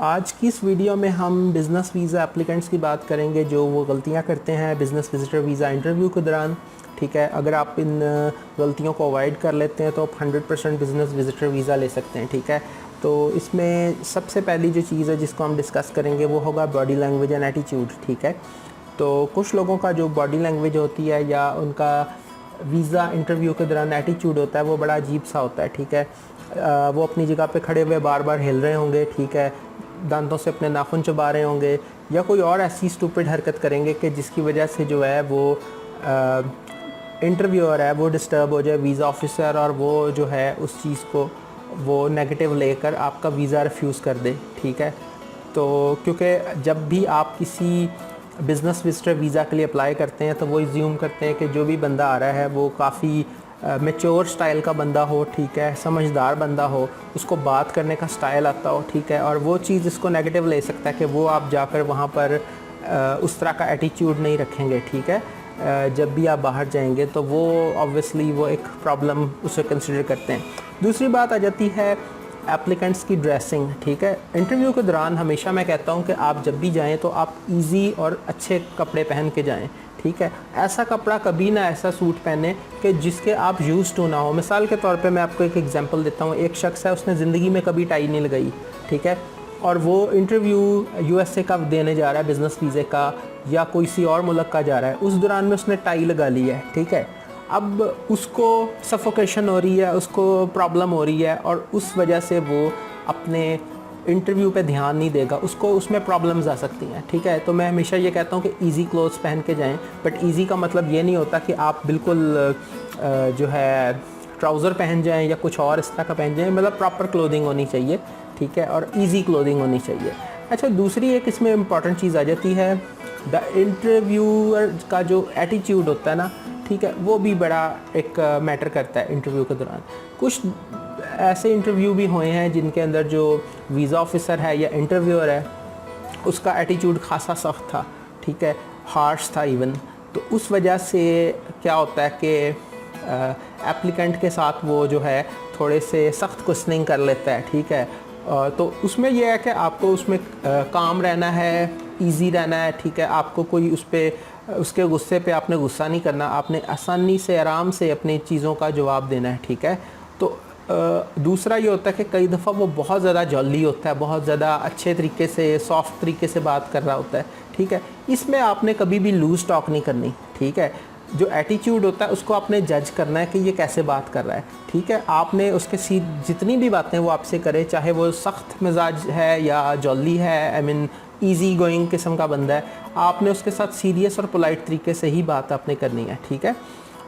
आज की इस वीडियो में हम बिज़नेस वीज़ा एप्लीकेंट्स की बात करेंगे जो वो गलतियां करते हैं बिज़नेस विजिटर वीज़ा इंटरव्यू के दौरान। ठीक है, अगर आप इन गलतियों को अवॉइड कर लेते हैं तो आप 100% बिज़नेस विजिटर वीज़ा ले सकते हैं। ठीक है, तो इसमें सबसे पहली जो चीज़ है जिसको हम डिस्कस करेंगे वो होगा बॉडी लैंग्वेज एंड एटीट्यूड। ठीक है, तो कुछ लोगों का जो बॉडी लैंग्वेज होती है या उनका वीज़ा इंटरव्यू के दौरान एटीट्यूड होता है वो बड़ा अजीब सा होता है। ठीक है, वो अपनी जगह पे खड़े हुए बार बार हिल रहे होंगे। ठीक है, दांतों से अपने नाखून चबा रहे होंगे या कोई और ऐसी स्टूपिड हरकत करेंगे कि जिसकी वजह से जो है वो इंटरव्यूअर है वो डिस्टर्ब हो जाए, वीज़ा ऑफिसर, और वो जो है उस चीज़ को वो नेगेटिव लेकर आपका वीज़ा रिफ्यूज़ कर दे। ठीक है, तो क्योंकि जब भी आप किसी बिज़नेस विजिटर वीज़ा के लिए अप्लाई करते हैं तो वो एज्यूम करते हैं कि जो भी बंदा आ रहा है वो काफ़ी मैच्योर स्टाइल का बंदा हो। ठीक है, समझदार बंदा हो, उसको बात करने का स्टाइल आता हो। ठीक है, और वो चीज़ इसको नेगेटिव ले सकता है कि वो आप जाकर वहाँ पर उस तरह का एटीट्यूड नहीं रखेंगे। ठीक है, जब भी आप बाहर जाएंगे तो वो ऑब्वियसली वो एक प्रॉब्लम उसे कंसिडर करते हैं। दूसरी बात आ जाती है एप्लीकेंट्स की ड्रेसिंग। ठीक है, इंटरव्यू के दौरान हमेशा मैं कहता हूँ कि आप जब भी जाएं तो आप इजी और अच्छे कपड़े पहन के जाएं। ठीक है, ऐसा कपड़ा कभी ना ऐसा सूट पहने कि जिसके आप यूज़ टू ना हो। मिसाल के तौर पे मैं आपको एक एग्जांपल देता हूँ। एक शख्स है, उसने ज़िंदगी में कभी टाई नहीं लगाई। ठीक है, और वो इंटरव्यू यूएसए का देने जा रहा है, बिज़नेस वीज़े का या कोई सी और मुल्क का जा रहा है। उस दौरान में उसने टाई लगा ली है। ठीक है, अब उसको सफोकेशन हो रही है, उसको प्रॉब्लम हो रही है और उस वजह से वो अपने इंटरव्यू पे ध्यान नहीं देगा, उसको उसमें प्रॉब्लम्स आ सकती हैं। ठीक है, तो मैं हमेशा ये कहता हूँ कि इजी क्लोथ्स पहन के जाएं। बट इजी का मतलब ये नहीं होता कि आप बिल्कुल जो है ट्राउज़र पहन जाएं या कुछ और इस तरह का पहन जाएं। मतलब प्रॉपर क्लोथिंग होनी चाहिए। ठीक है, और इजी क्लोथिंग होनी चाहिए। अच्छा, दूसरी एक इसमें इम्पॉर्टेंट चीज़ आ जाती है द इंटरव्यूअर का जो एटीट्यूड होता है ना। ठीक है, वो भी बड़ा एक मैटर करता है इंटरव्यू के दौरान। कुछ ऐसे इंटरव्यू भी हुए हैं जिनके अंदर जो वीज़ा ऑफिसर है या इंटरव्यूअर है उसका एटीट्यूड खासा सख्त था। ठीक है, हार्श था इवन। तो उस वजह से क्या होता है कि एप्लीकेंट के साथ वो जो है थोड़े से सख्त क्वेश्चनिंग कर लेता है। ठीक है, तो उसमें यह है कि आपको उसमें काम रहना है, इजी रहना है। ठीक है, आपको कोई उस पर उसके गुस्से पे आपने गुस्सा नहीं करना, आपने आसानी से आराम से अपनी चीज़ों का जवाब देना है। ठीक है, तो दूसरा ये होता है कि कई दफ़ा वो बहुत ज़्यादा जल्दी होता है, बहुत ज़्यादा अच्छे तरीके से सॉफ्ट तरीके से बात कर रहा होता है। ठीक है, इसमें आपने कभी भी लूज़ टॉक नहीं करनी। ठीक है, जो एटीट्यूड होता है उसको आपने जज करना है कि ये कैसे बात कर रहा है। ठीक है, आपने उसके जितनी भी बातें वो आपसे करे, चाहे वो सख्त मिजाज है या जल्दी है, आई मीन ईजी गोइंग किस्म का बंदा है, आपने उसके साथ सीरियस और पोलाइट तरीके से ही बात आपने करनी है। ठीक है,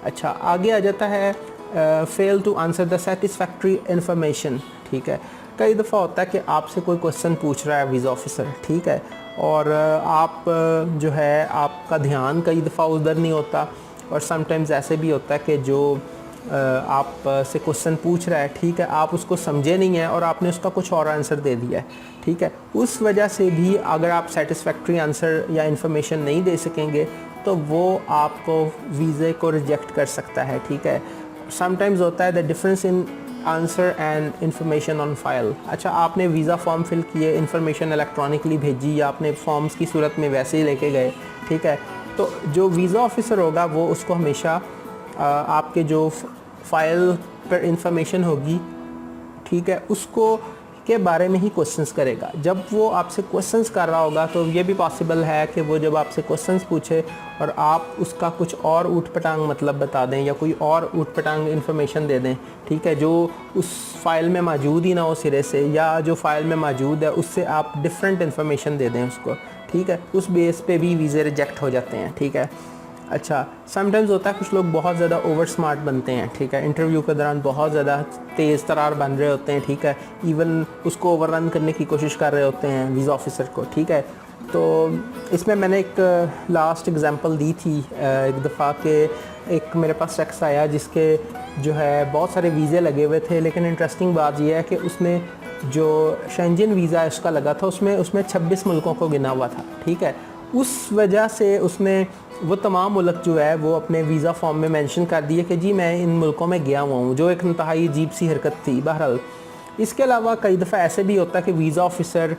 अच्छा, आगे आ जाता है fail to answer the satisfactory information. ठीक है, कई दफ़ा होता है कि आपसे कोई क्वेश्चन पूछ रहा है वीज़ा ऑफिसर। ठीक है, और आप जो है आपका ध्यान कई दफ़ा उधर नहीं होता, और समटाइम्स ऐसे भी होता है कि जो आप से क्वेश्चन पूछ रहा है, ठीक है, आप उसको समझे नहीं हैं और आपने उसका कुछ और आंसर दे दिया है। ठीक है, उस वजह से भी अगर आप सेटिस्फैक्ट्री आंसर या इन्फॉर्मेशन नहीं दे सकेंगे तो वो आपको वीज़े को रिजेक्ट कर सकता है। ठीक है, समटाइम्स होता है the difference in answer and information on file. अच्छा, आपने वीज़ा फॉर्म फिल किए, इन्फॉर्मेशन इलेक्ट्रॉनिकली भेजी या आपने फॉर्म्स की सूरत में वैसे ही लेके गए। ठीक है, तो जो वीज़ा ऑफिसर होगा वो उसको हमेशा आपके जो फ़ाइल पर इंफॉर्मेशन होगी, ठीक है, उसको के बारे में ही क्वेश्चंस करेगा। जब वो आपसे क्वेश्चंस कर रहा होगा तो ये भी पॉसिबल है कि वो जब आपसे क्वेश्चंस पूछे और आप उसका कुछ और ऊट पटांग मतलब बता दें या कोई और ऊट पटांग इन्फॉर्मेशन दे दें। ठीक है, जो उस फाइल में मौजूद ही ना हो सिरे से, या जो फाइल में मौजूद है उससे आप डिफरेंट इन्फॉर्मेशन दे दें उसको। ठीक है, उस बेस पे भी वीज़े रिजेक्ट हो जाते हैं। ठीक है, अच्छा, समटाइम्स होता है कुछ लोग बहुत ज़्यादा ओवर स्मार्ट बनते हैं। ठीक है, इंटरव्यू के दौरान बहुत ज़्यादा तेज़ तरार बन रहे होते हैं। ठीक है, इवन उसको ओवररन करने की कोशिश कर रहे होते हैं वीज़ा ऑफिसर को। ठीक है, तो इसमें मैंने एक लास्ट एग्जांपल दी थी एक दफ़ा के एक मेरे पास शख्स आया जिसके जो है बहुत सारे वीज़े लगे हुए थे, लेकिन इंटरेस्टिंग बात यह है कि उसने जो शेंजन वीज़ा उसका लगा था उसमें 26 मुल्कों को गिना हुआ था। ठीक है, उस वजह से उसने वो तमाम मुल्क जो है वो अपने वीज़ा फॉर्म में मेंशन कर दिए कि जी मैं इन मुल्कों में गया हुआ हूँ, जो एक इंतहाई अजीब सी हरकत थी। बहरहाल इसके अलावा कई दफ़ा ऐसे भी होता है कि वीज़ा ऑफिसर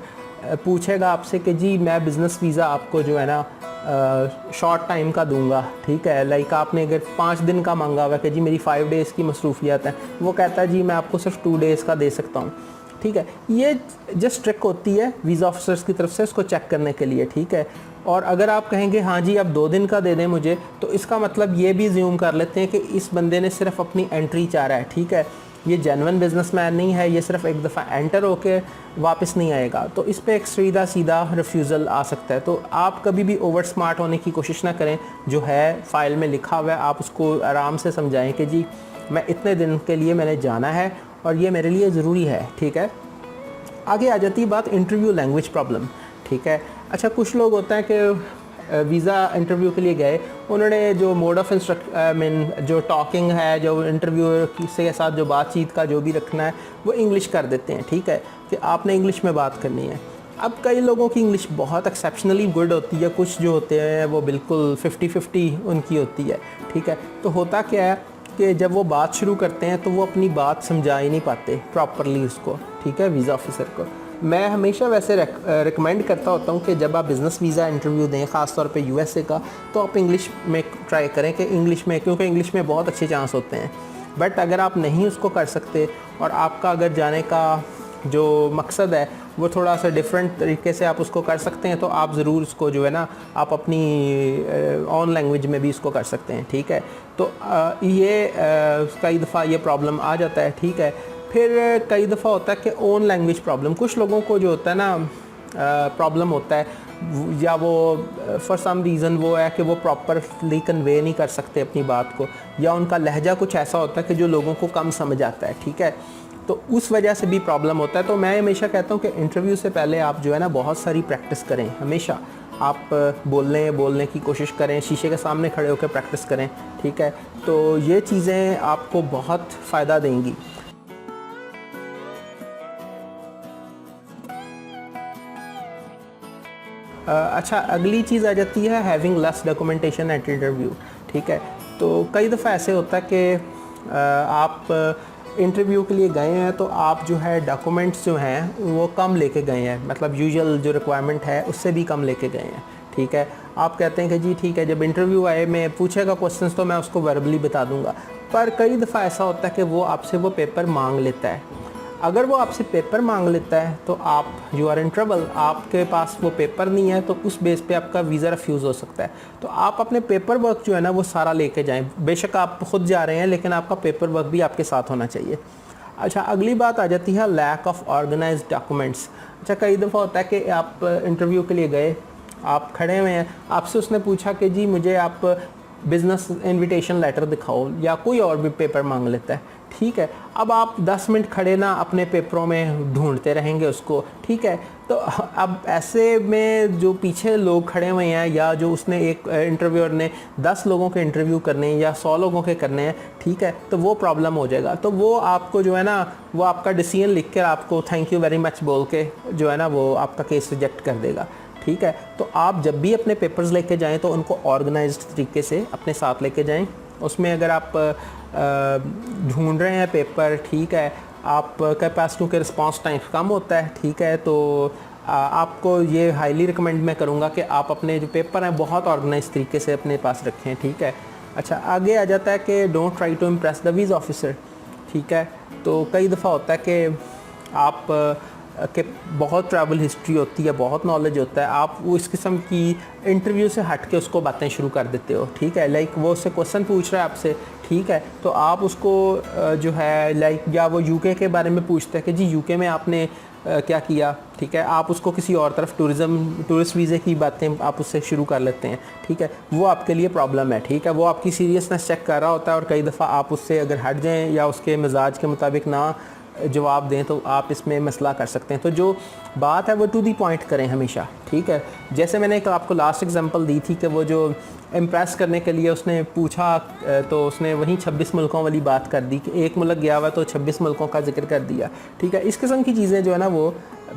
पूछेगा आपसे कि जी मैं बिज़नेस वीज़ा आपको जो है ना शॉर्ट टाइम का दूंगा, ठीक है। लाइक आपने अगर 5 दिन का मांगा हुआ कि जी मेरी 5 डेज़ की मसरूफियत है, वो कहता है जी मैं आपको सिर्फ 2 डेज़ का दे सकता हूँ, ठीक है। ये जस्ट ट्रिक होती है वीज़ा ऑफिसर्स की तरफ से उसको चेक करने के लिए, ठीक है। और अगर आप कहेंगे हाँ जी आप 2 दिन का दे दें मुझे, तो इसका मतलब ये भी ज़्यूम कर लेते हैं कि इस बंदे ने सिर्फ अपनी एंट्री चाह रहा है, ठीक है। ये जेन्युइन बिजनेसमैन नहीं है, ये सिर्फ एक दफ़ा एंटर होके वापस नहीं आएगा। तो इस पे एक सीधा सीधा रिफ्यूज़ल आ सकता है। तो आप कभी भी ओवर स्मार्ट होने की कोशिश ना करें। जो है फ़ाइल में लिखा हुआ है आप उसको आराम से समझाएं कि जी मैं इतने दिन के लिए मैंने जाना है और ये मेरे लिए ज़रूरी है, ठीक है। आगे आ जाती है बात इंटरव्यू लैंग्वेज प्रॉब्लम, ठीक है। अच्छा, कुछ लोग होते हैं कि वीज़ा इंटरव्यू के लिए गए, उन्होंने जो मोड ऑफ जो टॉकिंग है, जो इंटरव्यूअर के साथ जो बातचीत का जो भी रखना है वो इंग्लिश कर देते हैं, ठीक है, कि आपने इंग्लिश में बात करनी है। अब कई लोगों की इंग्लिश बहुत एक्सेप्शनली गुड होती है, कुछ जो होते हैं वो बिल्कुल 50-50 उनकी होती है, ठीक है। तो होता क्या है कि जब वो बात शुरू करते हैं तो वो अपनी बात समझा ही नहीं पाते प्रॉपरली उसको, ठीक है, वीज़ा ऑफिसर को। मैं हमेशा वैसे रिकमेंड करता होता हूँ कि जब आप बिज़नेस वीज़ा इंटरव्यू दें, ख़ास तौर पे यूएसए का, तो आप इंग्लिश में ट्राई करें कि इंग्लिश में, क्योंकि इंग्लिश में बहुत अच्छे चांस होते हैं। बट अगर आप नहीं उसको कर सकते और आपका अगर जाने का जो मकसद है वो थोड़ा सा डिफरेंट तरीके से आप उसको कर सकते हैं, तो आप ज़रूर उसको जो है ना आप अपनी ऑन लैंग्वेज में भी इसको कर सकते हैं, ठीक है। तो ये कई दफ़ा ये प्रॉब्लम आ जाता है, ठीक है। फिर कई दफ़ा होता है कि ओन लैंग्वेज प्रॉब्लम, कुछ लोगों को जो होता है ना प्रॉब्लम होता है, या वो फॉर सम रीज़न वो है कि वो प्रॉपरली कन्वे नहीं कर सकते अपनी बात को, या उनका लहजा कुछ ऐसा होता है कि जो लोगों को कम समझ आता है, ठीक है। तो उस वजह से भी प्रॉब्लम होता है। तो मैं हमेशा कहता हूँ कि इंटरव्यू से पहले आप जो है ना बहुत सारी प्रैक्टिस करें। हमेशा आप बोलने की कोशिश करें, शीशे के सामने खड़े होकर प्रैक्टिस करें, ठीक है। तो ये चीज़ें आपको बहुत फ़ायदा देंगी। अच्छा, अगली चीज़ आ जाती है having less documentation at interview, ठीक है। तो कई दफ़ा ऐसे होता है कि आप इंटरव्यू के लिए गए हैं तो आप जो है डॉक्यूमेंट्स जो हैं वो कम लेके गए हैं, मतलब यूजुअल जो रिक्वायरमेंट है उससे भी कम लेके गए हैं, ठीक है। आप कहते हैं कि जी ठीक है, जब इंटरव्यू आए मैं पूछेगा क्वेश्चंस तो मैं उसको वर्बली बता दूंगा, पर कई दफ़ा ऐसा होता है कि वो आपसे वो पेपर मांग लेता है। अगर वो आपसे पेपर मांग लेता है तो आप यू आर इन ट्रबल, आपके पास वो पेपर नहीं है, तो उस बेस पे आपका वीज़ा रिफ्यूज़ हो सकता है। तो आप अपने पेपर वर्क जो है ना वो सारा लेके जाएं। बेशक आप खुद जा रहे हैं लेकिन आपका पेपर वर्क भी आपके साथ होना चाहिए। अच्छा, अगली बात आ जाती है लैक ऑफ ऑर्गेनाइज्ड डॉक्यूमेंट्स। अच्छा, कई दफ़ा होता है कि आप इंटरव्यू के लिए गए, आप खड़े हुए हैं, आपसे उसने पूछा कि जी मुझे आप बिज़नेस इनविटेशन लेटर दिखाओ, या कोई और भी पेपर मांग लेता है, ठीक है। अब आप 10 मिनट खड़े ना अपने पेपरों में ढूंढते रहेंगे उसको, ठीक है। तो अब ऐसे में जो पीछे लोग खड़े हुए हैं, या जो उसने एक इंटरव्यूअर ने 10 लोगों के इंटरव्यू करने हैं या 100 लोगों के करने हैं, ठीक है, तो वो प्रॉब्लम हो जाएगा। तो वो आपको जो है ना वो आपका डिसीजन लिख कर आपको थैंक यू वेरी मच बोल के जो है ना वो आपका केस रिजेक्ट कर देगा, ठीक है। तो आप जब भी अपने पेपर्स लेके जाएं तो उनको ऑर्गेनाइज्ड तरीके से अपने साथ लेके जाएं। उसमें अगर आप ढूंढ रहे हैं पेपर, ठीक है, आपके पास क्योंकि रिस्पांस टाइम कम होता है, ठीक है, तो आपको ये हाईली रिकमेंड मैं करूँगा कि आप अपने जो पेपर हैं बहुत ऑर्गेनाइज तरीके से अपने पास रखें, ठीक है। अच्छा, आगे आ जाता है कि don't try to impress the visa officer, ठीक है। तो कई दफ़ा होता है कि आप कि बहुत ट्रैवल हिस्ट्री होती है, बहुत नॉलेज होता है, आप वो इस किस्म की इंटरव्यू से हट के उसको बातें शुरू कर देते हो, ठीक है। लाइक वो उससे क्वेश्चन पूछ रहा है आपसे, ठीक है, तो आप उसको जो है लाइक, या वो यूके के बारे में पूछता है कि जी यूके में आपने क्या किया, ठीक है, आप उसको किसी और तरफ टूरिस्ट वीज़े की बातें आप उससे शुरू कर लेते हैं, ठीक है। वो आपके लिए प्रॉब्लम है, ठीक है। वो आपकी सीरियसनेस चेक कर रहा होता है और कई दफ़ा आप उससे अगर हट जाएँ या उसके मिजाज के मुताबिक ना जवाब दें तो आप इसमें मसला कर सकते हैं। तो जो बात है वो टू दी पॉइंट करें हमेशा, ठीक है। जैसे मैंने एक आपको लास्ट एग्जांपल दी थी कि वो जो इम्प्रेस करने के लिए उसने पूछा तो उसने वहीं 26 मुल्कों वाली बात कर दी कि एक मुल्क गया हुआ तो 26 मुल्कों का जिक्र कर दिया, ठीक है। इस किस्म की चीज़ें जो है ना वो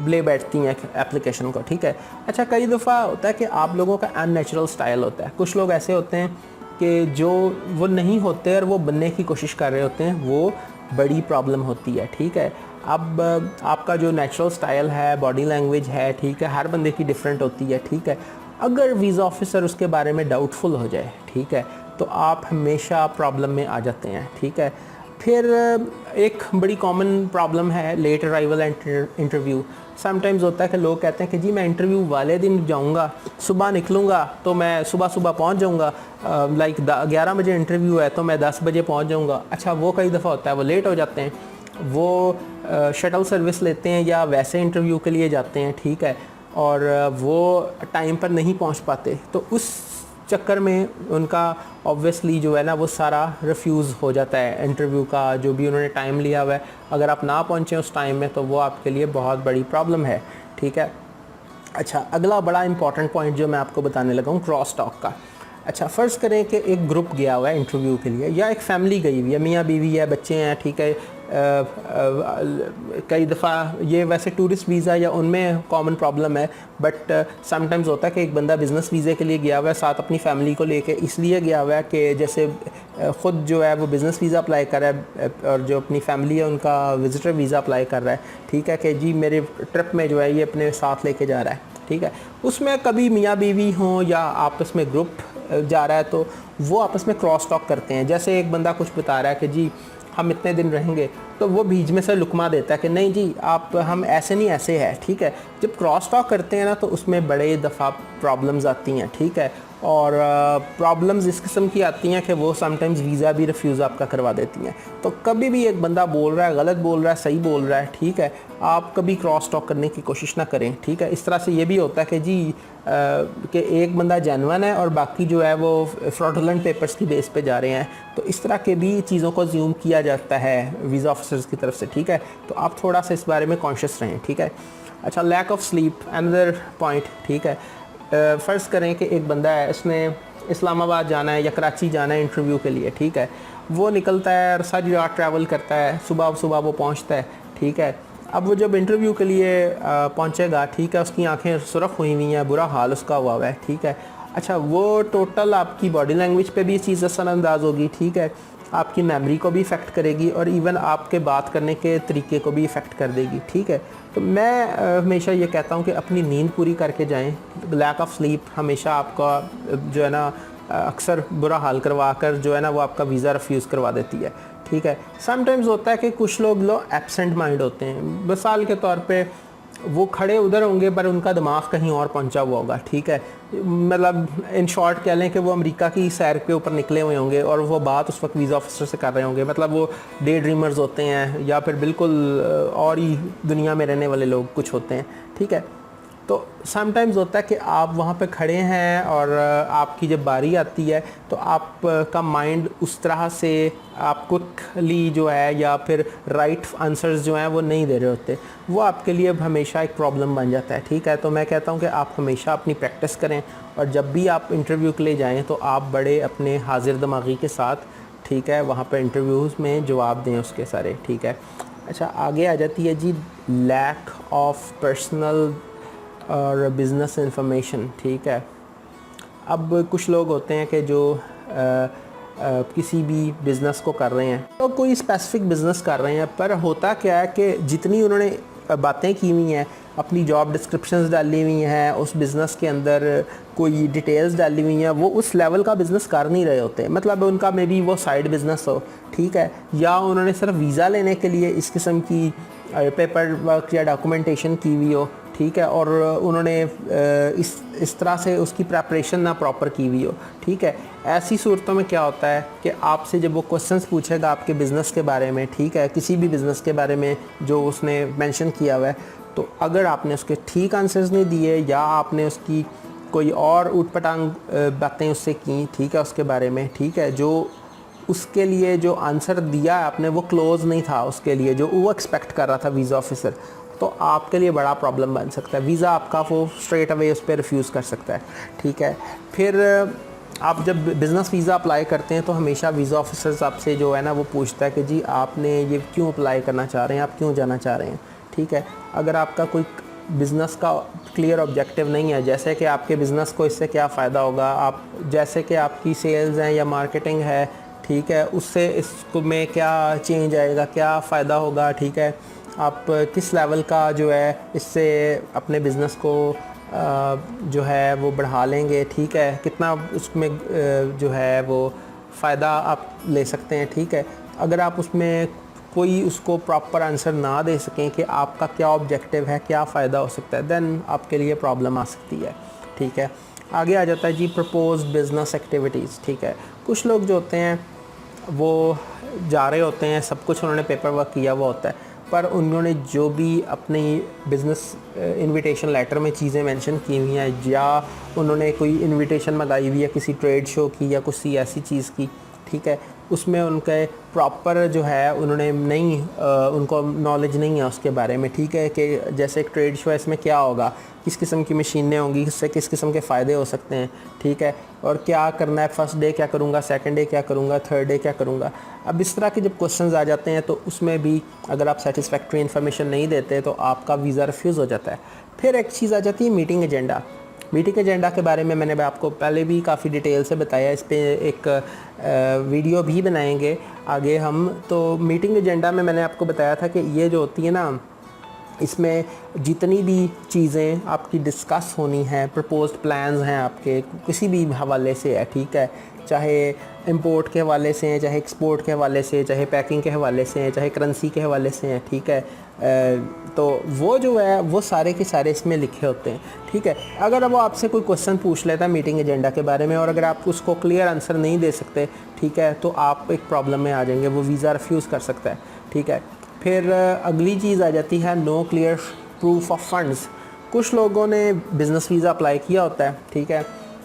ले बैठती हैं एप्लीकेशन को, ठीक है। अच्छा, कई दफ़ा होता है कि आप लोगों का अननेचुरल स्टाइल होता है। कुछ लोग ऐसे होते हैं कि जो वो नहीं होते और वो बनने की कोशिश कर रहे होते हैं, वो बड़ी प्रॉब्लम होती है, ठीक है। अब आपका जो नेचुरल स्टाइल है, बॉडी लैंग्वेज है, ठीक है, हर बंदे की डिफरेंट होती है, ठीक है। अगर वीज़ा ऑफिसर उसके बारे में डाउटफुल हो जाए, ठीक है, तो आप हमेशा प्रॉब्लम में आ जाते हैं, ठीक है। फिर एक बड़ी कॉमन प्रॉब्लम है लेट अराइवल इंटरव्यू। समटाइम्स होता है कि लोग कहते हैं कि जी मैं इंटरव्यू वाले दिन जाऊंगा, सुबह निकलूँगा तो मैं सुबह सुबह पहुंच जाऊंगा, लाइक 11 बजे इंटरव्यू है तो मैं 10 बजे पहुंच जाऊंगा। अच्छा, वो कई दफ़ा होता है वो लेट हो जाते हैं, वो शटल सर्विस लेते हैं या वैसे इंटरव्यू के लिए जाते हैं, ठीक है, और वो टाइम पर नहीं पहुंच पाते, तो उस चक्कर में उनका ऑब्वियसली जो है ना वो सारा रिफ्यूज़ हो जाता है इंटरव्यू का, जो भी उन्होंने टाइम लिया हुआ है। अगर आप ना पहुंचे उस टाइम में तो वो आपके लिए बहुत बड़ी प्रॉब्लम है, ठीक है। अच्छा, अगला बड़ा इंपॉर्टेंट पॉइंट जो मैं आपको बताने लगा हूँ क्रॉस टॉक का। अच्छा, फ़र्ज़ करें कि एक ग्रुप गया हुआ है इंटरव्यू के लिए, या एक फ़ैमिली गई हुई है, मियाँ बीवी है, बच्चे हैं, ठीक है। कई दफ़ा ये वैसे टूरिस्ट वीज़ा या उनमें कॉमन प्रॉब्लम है, बट समटाइम्स होता है कि एक बंदा बिज़नेस वीज़े के लिए गया हुआ है, साथ अपनी फ़ैमिली को लेके इसलिए गया हुआ है कि जैसे ख़ुद जो है वो बिज़नेस वीज़ा अप्लाई कर रहा है और जो अपनी फ़ैमिली है उनका विज़िटर वीज़ा अप्लाई कर रहा है, ठीक है, कि जी मेरे ट्रिप में जो है ये अपने साथ लेके जा रहा है, ठीक है। उसमें कभी मियाँ बीवी हों या आपस में ग्रुप जा रहा है तो वो आपस में क्रॉस टॉक करते हैं। जैसे एक बंदा कुछ बता रहा है कि जी हम इतने दिन रहेंगे, तो वो बीच में से लुकमा देता है कि नहीं जी आप हम ऐसे नहीं ऐसे है, ठीक है। जब क्रॉस टॉक करते हैं ना तो उसमें बड़े दफ़ा प्रॉब्लम्स आती हैं, ठीक है, और प्रॉब्लम्स इस किस्म की आती हैं कि वो समटाइम्स वीज़ा भी रिफ्यूज़ आपका करवा देती हैं। तो कभी भी एक बंदा बोल रहा है, गलत बोल रहा है, सही बोल रहा है, ठीक है, आप कभी क्रॉस टॉक करने की कोशिश ना करें, ठीक है। इस तरह से ये भी होता है कि जी कि एक बंदा जेन्युइन है और बाकी जो है वो फ्रॉडुलेंट पेपर्स की बेस पे जा रहे हैं, तो इस तरह के भी चीज़ों को ज़्यूम किया जाता है वीज़ा ऑफिसर्स की तरफ से, ठीक है। तो आप थोड़ा सा इस बारे में कॉन्शियस रहें, ठीक है। अच्छा, lack of sleep another point, ठीक है। फ़र्ज़ करें कि एक बंदा है, उसने इस्लामाबाद जाना है या कराची जाना है इंटरव्यू के लिए, ठीक है। वो निकलता है और सारी रात ट्रैवल करता है, सुबह सुबह वो पहुंचता है, ठीक है। अब वो जब इंटरव्यू के लिए पहुंचेगा, ठीक है, उसकी आंखें सुरख हुई हुई हैं, बुरा हाल उसका हुआ है, ठीक है। अच्छा, वो टोटल आपकी बॉडी लैंग्वेज पे भी ये चीज़ असरअंदाज होगी, ठीक है, आपकी मेमोरी को भी इफ़ेक्ट करेगी और इवन आपके बात करने के तरीके को भी इफ़ेक्ट कर देगी, ठीक है। तो मैं हमेशा ये कहता हूँ कि अपनी नींद पूरी करके जाएं। लैक ऑफ स्लीप हमेशा आपका जो है ना अक्सर बुरा हाल करवा कर जो है ना वो आपका वीज़ा रिफ्यूज़ करवा देती है, ठीक है। समटाइम्स होता है कि कुछ लोग एब्सेंट माइंड होते हैं, मिसाल के तौर पे वो खड़े उधर होंगे पर उनका दिमाग कहीं और पहुंचा हुआ होगा, ठीक है। मतलब इन शॉर्ट कह लें कि वो अमेरिका की सैर के ऊपर निकले हुए होंगे और वो बात उस वक्त वीज़ा ऑफिसर से कर रहे होंगे, मतलब वो डे ड्रीमर्स होते हैं या फिर बिल्कुल और ही दुनिया में रहने वाले लोग कुछ होते हैं, ठीक है। तो समटाइम्स होता है कि आप वहाँ पे खड़े हैं और आपकी जब बारी आती है तो आपका माइंड उस तरह से आपको क्विकली जो है या फिर राइट आंसर्स जो हैं वो नहीं दे रहे होते, वो आपके लिए हमेशा एक प्रॉब्लम बन जाता है, ठीक है। तो मैं कहता हूँ कि आप हमेशा अपनी प्रैक्टिस करें और जब भी आप इंटरव्यू के लिए जाएँ तो आप बड़े अपने हाजिर दिमागी के साथ, ठीक है, वहाँ पर इंटरव्यूज़ में जवाब दें उसके सारे, ठीक है। अच्छा, आगे आ जाती है जी लैक ऑफ पर्सनल और बिज़नेस इंफॉर्मेशन, ठीक है। अब कुछ लोग होते हैं कि जो किसी भी बिज़नेस को कर रहे हैं तो कोई स्पेसिफिक बिज़नेस कर रहे हैं, पर होता क्या है कि जितनी उन्होंने बातें की हुई हैं, अपनी जॉब डिस्क्रिप्शंस डाली हुई हैं, उस बिज़नेस के अंदर कोई डिटेल्स डाली हुई हैं, वो उस लेवल का बिज़नेस कर नहीं रहे होते। मतलब उनका मे बी वो साइड बिज़नेस हो, ठीक है, या उन्होंने सिर्फ वीज़ा लेने के लिए इस किस्म की पेपर वर्क या डॉक्यूमेंटेशन की हुई हो, ठीक है, और उन्होंने इस तरह से उसकी प्रेपरेशन ना प्रॉपर की हुई हो, ठीक है। ऐसी सूरतों में क्या होता है कि आपसे जब वो क्वेश्चंस पूछेगा आपके बिज़नेस के बारे में, ठीक है, किसी भी बिज़नेस के बारे में जो उसने मेंशन किया हुआ है, तो अगर आपने उसके ठीक आंसर्स नहीं दिए या आपने उसकी कोई और ऊट-पटांग बातें उससे की, ठीक है, उसके बारे में, ठीक है, जो उसके लिए जो आंसर दिया आपने वो क्लोज नहीं था उसके लिए जो वो एक्सपेक्ट कर रहा था वीज़ा ऑफिसर, तो आपके लिए बड़ा प्रॉब्लम बन सकता है। वीज़ा आपका वो स्ट्रेट अवे उस पर रिफ्यूज़ कर सकता है, ठीक है। फिर आप जब बिज़नेस वीज़ा अप्लाई करते हैं तो हमेशा वीज़ा ऑफिसर्स आपसे जो है ना वो पूछता है कि जी आपने ये क्यों अप्लाई करना चाह रहे हैं, आप क्यों जाना चाह रहे हैं, ठीक है। अगर आपका कोई बिज़नेस का क्लियर ऑब्जेक्टिव नहीं है, जैसे कि आपके बिज़नेस को इससे क्या फ़ायदा होगा, आप जैसे कि आपकी सेल्स हैं या मार्केटिंग है, ठीक है, उससे इसको में क्या चेंज आएगा, क्या फ़ायदा होगा, ठीक है, आप किस लेवल का जो है इससे अपने बिज़नेस को जो है वो बढ़ा लेंगे, ठीक है, कितना उसमें जो है वो फ़ायदा आप ले सकते हैं, ठीक है। अगर आप उसमें कोई उसको प्रॉपर आंसर ना दे सकें कि आपका क्या ऑब्जेक्टिव है, क्या फ़ायदा हो सकता है, देन आपके लिए प्रॉब्लम आ सकती है, ठीक है। आगे आ जाता है जी प्रपोज्ड बिज़नेस एक्टिविटीज़, ठीक है। कुछ लोग जो होते हैं वो जा रहे होते हैं, सब कुछ उन्होंने पेपर वर्क किया हुआ होता है, पर उन्होंने जो भी अपनी बिज़नेस इनविटेशन लेटर में चीज़ें मेंशन की हुई हैं, या उन्होंने कोई इनविटेशन मंगाई हुई है किसी ट्रेड शो की या कुछ ऐसी चीज़ की, ठीक है, उसमें उनके प्रॉपर जो है उन्होंने नहीं उनको नॉलेज नहीं है उसके बारे में, ठीक है, कि जैसे एक ट्रेड शो है, इसमें क्या होगा, किस किस्म की मशीनें होंगी, इससे किस किस्म के फ़ायदे हो सकते हैं, ठीक है, और क्या करना है, फर्स्ट डे क्या करूँगा, सेकंड डे क्या करूँगा, थर्ड डे क्या करूँगा। अब इस तरह के जब क्वेश्चंस आ जाते हैं तो उसमें भी अगर आप सेटिस्फैक्ट्री इन्फॉर्मेशन नहीं देते तो आपका वीज़ा रिफ्यूज़ हो जाता है। फिर एक चीज़ आ जाती है मीटिंग एजेंडा। मीटिंग एजेंडा के बारे में मैंने आपको पहले भी काफ़ी डिटेल से बताया, इस पे एक वीडियो भी बनाएंगे आगे हम। तो मीटिंग एजेंडा में मैंने आपको बताया था कि ये जो होती है ना, इसमें जितनी भी चीज़ें आपकी डिस्कस होनी है, प्रपोज्ड प्लान्स हैं आपके किसी भी हवाले से है, ठीक है, चाहे इंपोर्ट के हवाले से हैं, चाहे एक्सपोर्ट के हवाले से, चाहे पैकिंग के हवाले से हैं, चाहे करेंसी के हवाले से हैं, ठीक है, तो वो जो है वो सारे के सारे इसमें लिखे होते हैं, ठीक है। अगर वो आपसे कोई क्वेश्चन पूछ लेता है मीटिंग एजेंडा के बारे में और अगर आप उसको क्लियर आंसर नहीं दे सकते, ठीक है, तो आप एक प्रॉब्लम में आ जाएंगे, वो वीज़ा रिफ्यूज़ कर सकता है, ठीक है। फिर अगली चीज़ आ जाती है no clear proof of funds. कुछ लोगों ने बिज़नेस वीज़ा अप्लाई किया होता है, ठीक है,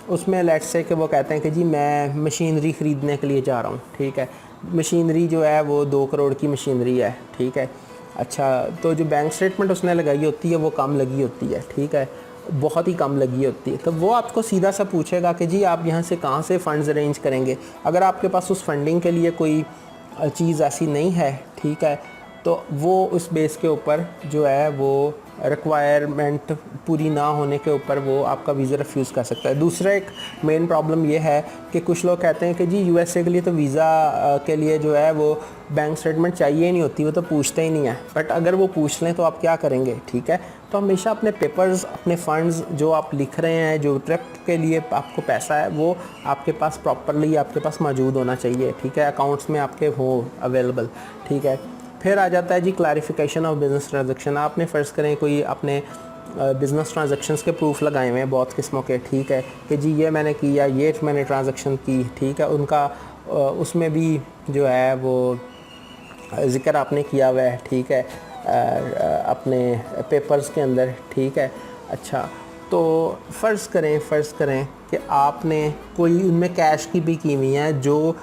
उसमें लेट्स से कि वो कहते हैं कि जी मैं मशीनरी ख़रीदने के लिए जा रहा हूँ, ठीक है, मशीनरी जो है वो 2 करोड़ की मशीनरी है, ठीक है। अच्छा, तो जो बैंक स्टेटमेंट उसने लगाई होती है वो कम लगी होती है, ठीक है, बहुत ही कम लगी होती है। तो वो आपको सीधा सा पूछेगा कि जी आप यहाँ से कहाँ से फ़ंड्स अरेंज करेंगे। अगर आपके पास उस फंडिंग के लिए कोई चीज़ ऐसी नहीं है, ठीक है, तो वो उस बेस के ऊपर जो है वो रिक्वायरमेंट पूरी ना होने के ऊपर वो आपका वीज़ा रिफ्यूज़ कर सकता है। दूसरा एक मेन प्रॉब्लम ये है कि कुछ लोग कहते हैं कि जी यूएसए के लिए तो वीज़ा के लिए जो है वो बैंक स्टेटमेंट चाहिए ही नहीं होती, वो तो पूछते ही नहीं है। बट अगर वो पूछ लें तो आप क्या करेंगे, ठीक है। तो हमेशा अपने पेपर्स, अपने फ़ंड्स जो आप लिख रहे हैं, जो ट्रिप के लिए आपको पैसा है, वो आपके पास प्रॉपरली आपके पास मौजूद होना चाहिए, ठीक है, अकाउंट्स में आपके हो अवेलेबल, ठीक है। फिर आ जाता है जी क्लैरिफिकेशन ऑफ बिज़नेस ट्रांजैक्शन। आपने फ़र्ज़ करें कोई अपने बिज़नेस ट्रांजैक्शंस के प्रूफ लगाए हुए हैं बहुत किस्मों के, ठीक है, कि जी ये मैंने किया, ये मैंने ट्रांजैक्शन की, ठीक है, उनका उसमें भी जो है वो ज़िक्र आपने किया हुआ है, ठीक है, अपने पेपर्स के अंदर, ठीक है। अच्छा, तो फ़र्ज़ करें कि आपने कोई उनमें कैश की भी की हुई है जो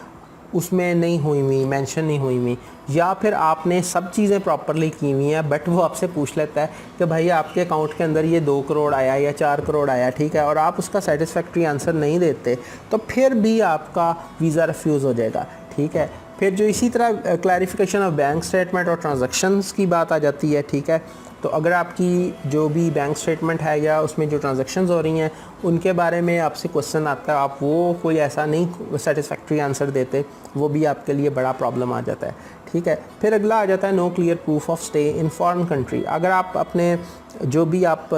उसमें नहीं हुई हुई, मेंशन नहीं हुई हुई, या फिर आपने सब चीज़ें प्रॉपरली की हुई हैं बट वो आपसे पूछ लेता है कि भाई आपके अकाउंट के अंदर ये 2 करोड़ आया या 4 करोड़ आया, ठीक है, और आप उसका सेटिस्फैक्ट्री आंसर नहीं देते तो फिर भी आपका वीज़ा रिफ्यूज़ हो जाएगा, ठीक है। फिर जो इसी तरह क्लैरिफिकेशन ऑफ बैंक स्टेटमेंट और ट्रांजैक्शंस की बात आ जाती है, ठीक है, तो अगर आपकी जो भी बैंक स्टेटमेंट है या उसमें जो ट्रांजैक्शंस हो रही हैं उनके बारे में आपसे क्वेश्चन आता है, आप वो कोई ऐसा नहीं सेटिस्फैक्ट्री आंसर देते, वो भी आपके लिए बड़ा प्रॉब्लम आ जाता है, ठीक है। फिर अगला आ जाता है no clear proof of stay in foreign country. अगर आप अपने जो भी आप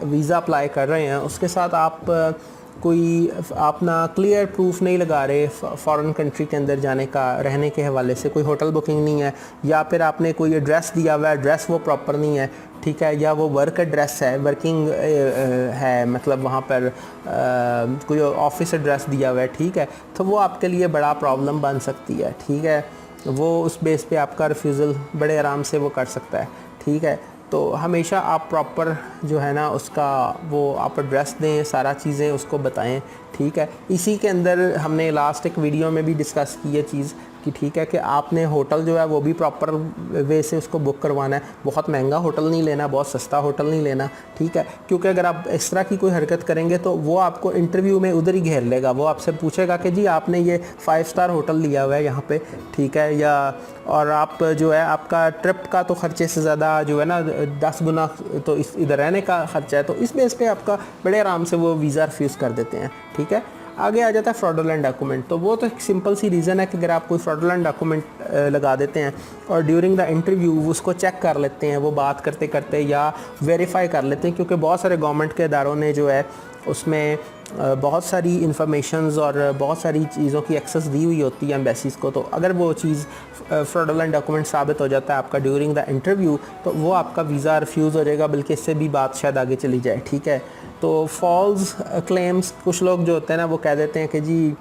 वीज़ा अप्लाई कर रहे हैं उसके साथ आप कोई अपना क्लियर प्रूफ नहीं लगा रहे फॉरेन कंट्री के अंदर जाने का, रहने के हवाले से कोई होटल बुकिंग नहीं है, या फिर आपने कोई एड्रेस दिया हुआ है, एड्रेस वो प्रॉपर नहीं है, ठीक है, या वो वर्क एड्रेस है, वर्किंग है, मतलब वहाँ पर कोई ऑफिस एड्रेस दिया हुआ है, ठीक है, तो वो आपके लिए बड़ा प्रॉब्लम बन सकती है, ठीक है। वो उस बेस पे आपका रिफ्यूज़ल बड़े आराम से वो कर सकता है, ठीक है। तो हमेशा आप प्रॉपर जो है ना उसका वो आप एड्रेस दें, सारा चीज़ें उसको बताएं, ठीक है। इसी के अंदर हमने लास्ट एक वीडियो में भी डिस्कस की है चीज़ कि ठीक है कि आपने होटल जो है वो भी प्रॉपर वे से उसको बुक करवाना है, बहुत महंगा होटल नहीं लेना, बहुत सस्ता होटल नहीं लेना, ठीक है, क्योंकि अगर आप इस तरह की कोई हरकत करेंगे तो वो आपको इंटरव्यू में उधर ही घेर लेगा, वो आपसे पूछेगा कि जी आपने ये 5 स्टार होटल लिया हुआ है यहाँ पे, ठीक है, या और आप जो है आपका ट्रिप का तो ख़र्चे से ज़्यादा जो है ना 10 गुना तो इधर रहने का ख़र्चा है, तो इस बेस पे आपका बड़े आराम से वो वीज़ा रिफ्यूज़ कर देते हैं, ठीक है। आगे आ जाता है फ्रॉडुलेंट डॉक्यूमेंट। तो वो तो एक सिंपल सी रीज़न है कि अगर आप कोई फ्रॉडुलेंट डॉक्यूमेंट लगा देते हैं और ड्यूरिंग द इंटरव्यू उसको चेक कर लेते हैं, वो बात करते करते या वेरीफाई कर लेते हैं, क्योंकि बहुत सारे गवर्नमेंट के इदारों ने जो है उसमें बहुत सारी इंफॉर्मेशंस और बहुत सारी चीज़ों की एक्सेस दी हुई होती है एम्बेसीज़ को। तो अगर वो चीज़ फ्रॉडुलेंट डॉक्यूमेंट साबित हो जाता है आपका ड्यूरिंग द इंटरव्यू, तो वो आपका वीज़ा रिफ्यूज़ हो जाएगा, बल्कि इससे भी बात शायद आगे चली जाए। ठीक है, तो फॉल्स क्लेम्स, कुछ लोग जो होते हैं ना वो कह देते हैं कि जी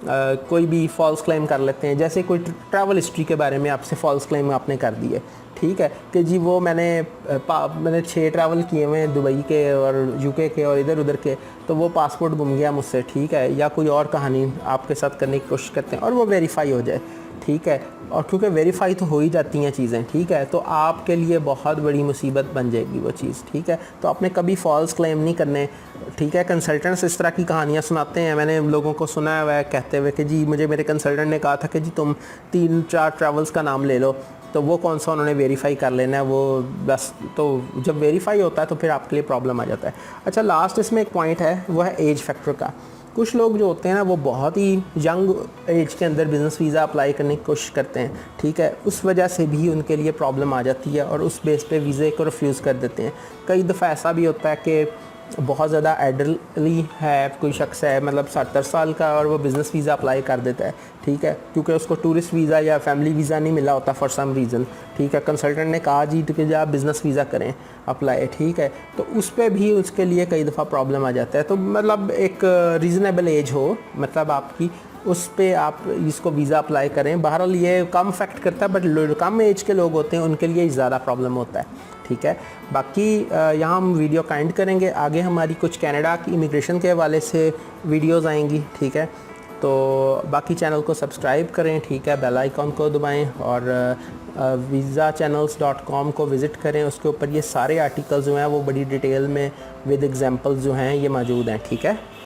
कोई भी फॉल्स क्लेम कर लेते हैं, जैसे कोई ट्रैवल हिस्ट्री के बारे में आपसे फॉल्स क्लेम आपने कर दी है, ठीक है, कि जी वो मैंने 6 ट्रैवल किए हुए हैं, दुबई के और यूके के और इधर उधर के, तो वो पासपोर्ट गुम गया मुझसे, ठीक है, या कोई और कहानी आपके साथ करने की कोशिश करते हैं और वो वेरीफाई हो जाए, ठीक है, और क्योंकि वेरीफाई तो हो ही जाती हैं चीज़ें, ठीक है, तो आपके लिए बहुत बड़ी मुसीबत बन जाएगी वो चीज़, ठीक है। तो आपने कभी फॉल्स क्लेम नहीं करने, ठीक है। कंसल्टेंट्स इस तरह की कहानियाँ सुनाते हैं, मैंने लोगों को सुना हुआ है कहते हुए कि जी मुझे मेरे कंसल्टेंट ने कहा था कि जी तुम 3-4 ट्रैवल्स का नाम ले लो, तो वो कौन सा उन्होंने वेरीफाई कर लेना है, वो बस, तो जब वेरीफाई होता है तो फिर आपके लिए प्रॉब्लम आ जाता है। अच्छा, लास्ट इसमें एक पॉइंट है, वो है एज फैक्टर का। कुछ लोग जो होते हैं ना वो बहुत ही यंग एज के अंदर बिज़नेस वीज़ा अप्लाई करने की कोशिश करते हैं, ठीक है, उस वजह से भी उनके लिए प्रॉब्लम आ जाती है और उस बेस पे वीज़े को रिफ्यूज़ कर देते हैं। कई दफ़ा ऐसा भी होता है कि बहुत ज़्यादा एडल्टली है, कोई शख्स है मतलब 70 साल का और वो बिज़नेस वीज़ा अप्लाई कर देता है, ठीक है, क्योंकि उसको टूरिस्ट वीज़ा या फैमिली वीज़ा नहीं मिला होता फॉर सम रीज़न, ठीक है, कंसल्टेंट ने कहा जी तो कि आप बिज़नेस वीज़ा करें अप्लाई, ठीक है, तो उस पर भी उसके लिए कई दफ़ा प्रॉब्लम आ जाता है। तो मतलब एक रीज़नेबल एज हो, मतलब आपकी, उस पे आप इसको वीज़ा अप्लाई करें। बहरहाल ये कम इफेक्ट करता है, बट कम एज के लोग होते हैं उनके लिए ज़्यादा प्रॉब्लम होता है, ठीक है। बाकी यहाँ हम वीडियो का एंड करेंगे, आगे हमारी कुछ कनाडा की इमिग्रेशन के हवाले से वीडियोस आएंगी, ठीक है। तो बाकी चैनल को सब्सक्राइब करें, ठीक है, बेल आइकॉन को दबाएं और visachannels.com को विज़िट करें, उसके ऊपर ये सारे आर्टिकल्स जो हैं वो बड़ी डिटेल में विद एग्जांपल्स जो हैं ये मौजूद हैं, ठीक है।